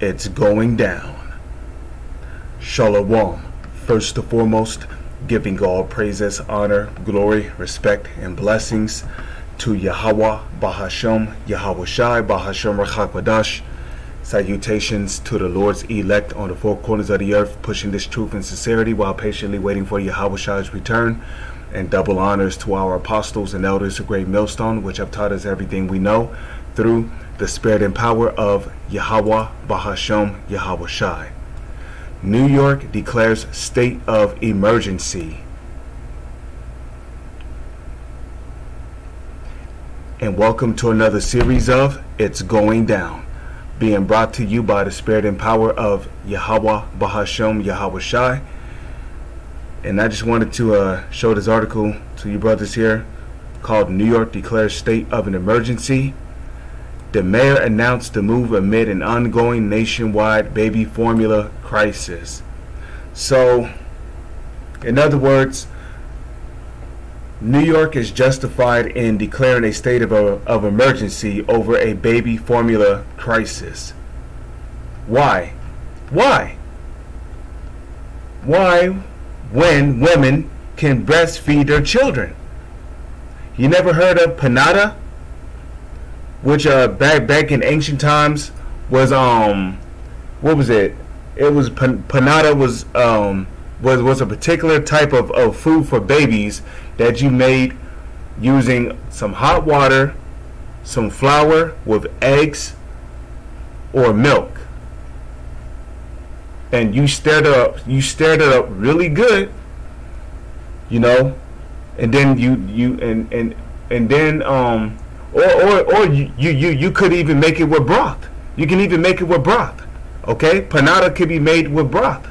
It's going down. Shalom. First and foremost, giving all praises, honor, glory, respect, and blessings to Yahweh, Bahashem, Yahweh Shai, Bahashem Rachak. Salutations to the Lord's elect on the four corners of the earth, pushing this truth and sincerity while patiently waiting for Yahweh Shai's return. And double honors to our apostles and elders of Great Millstone, which have taught us everything we know through the spirit and power of Yahweh, Bahashem, Yahweh Shai. New York declares state of emergency. And welcome to another series of It's Going Down, being brought to you by the spirit and power of Yahweh, Bahashem, Yahweh Shai. And I just wanted to show this article to you brothers here called New York Declares State of an Emergency. The mayor announced the move amid an ongoing nationwide baby formula crisis. So, in other words, New York is justified in declaring a state of emergency over a baby formula crisis. Why? Why? Why, when women can breastfeed their children? You never heard of Panada? Which back in ancient times was what was it? It was Panada was a particular type of food for babies that you made using some hot water, some flour with eggs or milk, and you stirred it up really good, you know, and then Or you could even make it with broth. You can even make it with broth. Okay? Panada could be made with broth.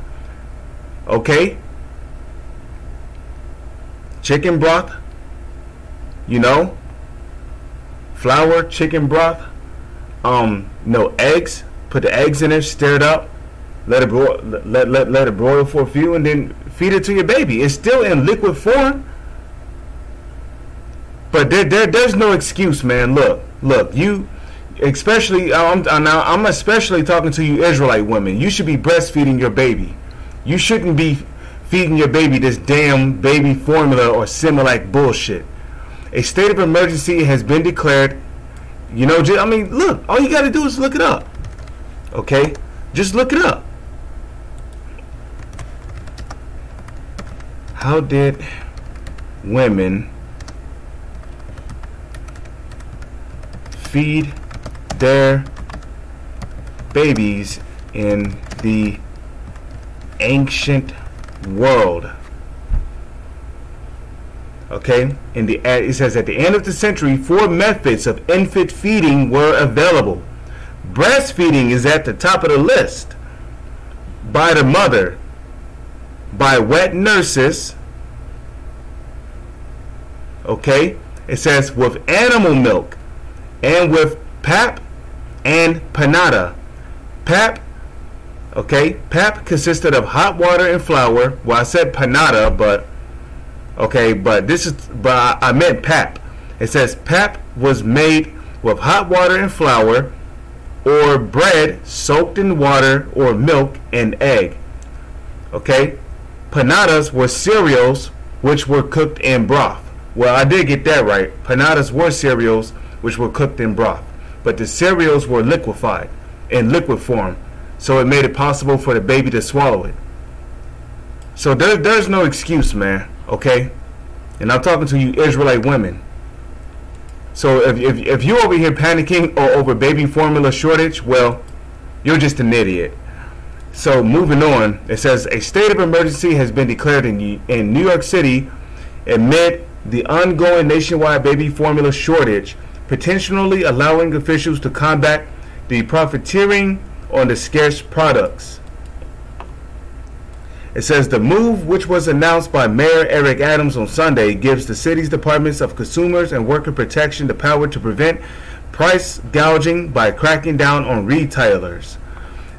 Okay? Chicken broth. You know? Flour, chicken broth. No, eggs. Put the eggs in there, stir it up. Let it broil for a few, and then feed it to your baby. It's still in liquid form. But there's no excuse, man. Look, you, especially, I'm especially talking to you Israelite women. You should be breastfeeding your baby. You shouldn't be feeding your baby this damn baby formula or Similac bullshit. A state of emergency has been declared. You know, look, all you got to do is look it up. Okay? Just look it up. How did women feed their babies in the ancient world? Okay, it says at the end of the century, 4 methods of infant feeding were available. Breastfeeding is at the top of the list. By the mother, by wet nurses. Okay, it says with animal milk, and with pap and panada. Pap, okay, pap consisted of hot water and flour. Well, I said panada, but okay, but I meant pap. It says pap was made with hot water and flour, or bread soaked in water or milk and egg. Okay, panadas were cereals which were cooked in broth. Well, I did get that right. Panadas were cereals which were cooked in broth, but the cereals were liquefied in liquid form, so it made it possible for the baby to swallow it. So there's no excuse, man. Okay, and I'm talking to you Israelite women. So if you're over here panicking or over baby formula shortage, well, you're just an idiot. So moving on, it says a state of emergency has been declared in New York City amid the ongoing nationwide baby formula shortage, potentially allowing officials to combat the profiteering on the scarce products. It says the move, which was announced by Mayor Eric Adams on Sunday, gives the city's Departments of Consumers and Worker Protection the power to prevent price gouging by cracking down on retailers.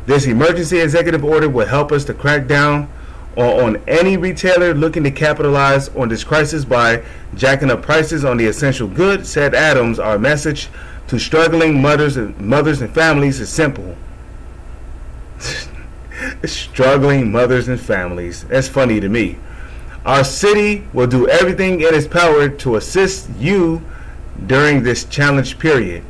This emergency executive order will help us to crack down on any retailer looking to capitalize on this crisis by jacking up prices on the essential goods, said Adams. Our message to struggling mothers and families is simple. Struggling mothers and families. That's funny to me. Our city will do everything in its power to assist you during this challenge period.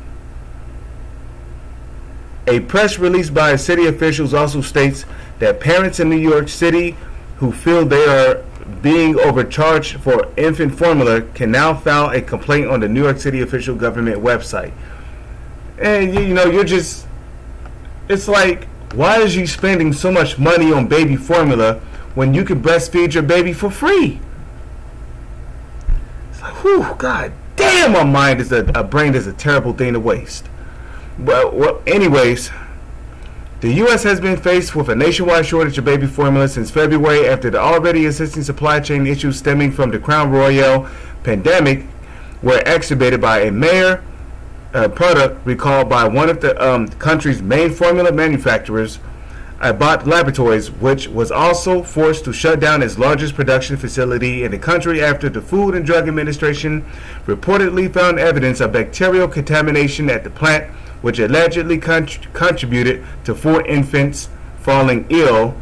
A press release by city officials also states that parents in New York City who feel they are being overcharged for infant formula can now file a complaint on the New York City official government website. And you're just, it's like, why is you spending so much money on baby formula when you can breastfeed your baby for free? It's like, whew, God damn, my brain is a terrible thing to waste. Well, anyways, the U.S. has been faced with a nationwide shortage of baby formula since February after the already existing supply chain issues stemming from the Crown Royal pandemic were exacerbated by a major product recalled by one of the country's main formula manufacturers, Abbott Laboratories, which was also forced to shut down its largest production facility in the country after the Food and Drug Administration reportedly found evidence of bacterial contamination at the plant, which allegedly contributed to 4 infants falling ill,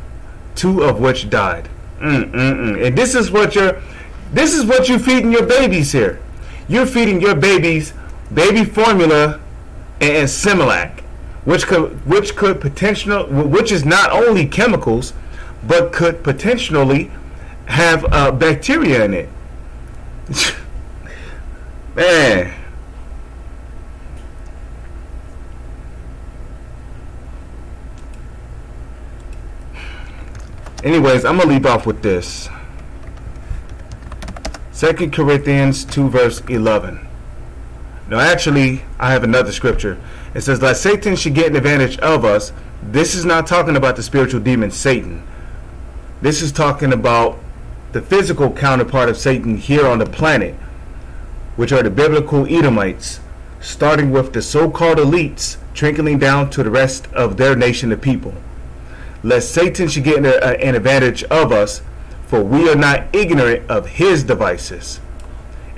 2 of which died. And this is what you're feeding your babies here. You're feeding your babies baby formula and Similac, which is not only chemicals, but could potentially have bacteria in it. Man. Anyways, I'm going to leave off with this. 2 Corinthians 2 verse 11. Now actually, I have another scripture. It says, "That Satan should get an advantage of us." This is not talking about the spiritual demon Satan. This is talking about the physical counterpart of Satan here on the planet, which are the biblical Edomites, starting with the so-called elites, trickling down to the rest of their nation of people. Lest Satan should get an advantage of us, for we are not ignorant of his devices.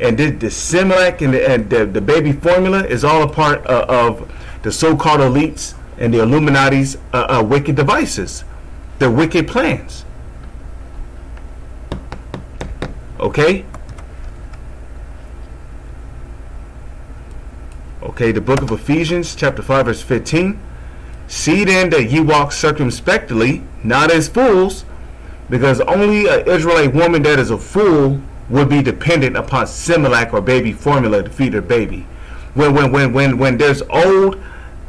And the Similac and the baby formula is all a part of the so-called elites and the Illuminati's wicked devices, their wicked plans. Okay? Okay, the book of Ephesians, chapter 5, verse 15. "See then that ye walk circumspectly, not as fools," because only an Israelite woman that is a fool would be dependent upon Similac or baby formula to feed her baby. When there's old,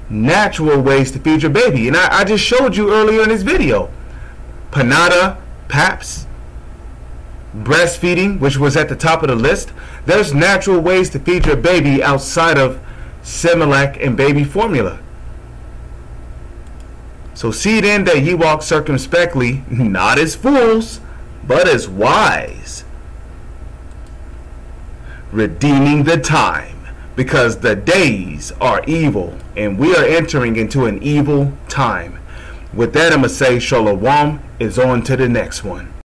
natural ways to feed your baby. And I just showed you earlier in this video. Panada, PAPS, breastfeeding, which was at the top of the list. There's natural ways to feed your baby outside of Similac and baby formula. So see then that ye walk circumspectly, not as fools, but as wise, redeeming the time, because the days are evil, and we are entering into an evil time. With that, I'm going to say Shalom is on to the next one.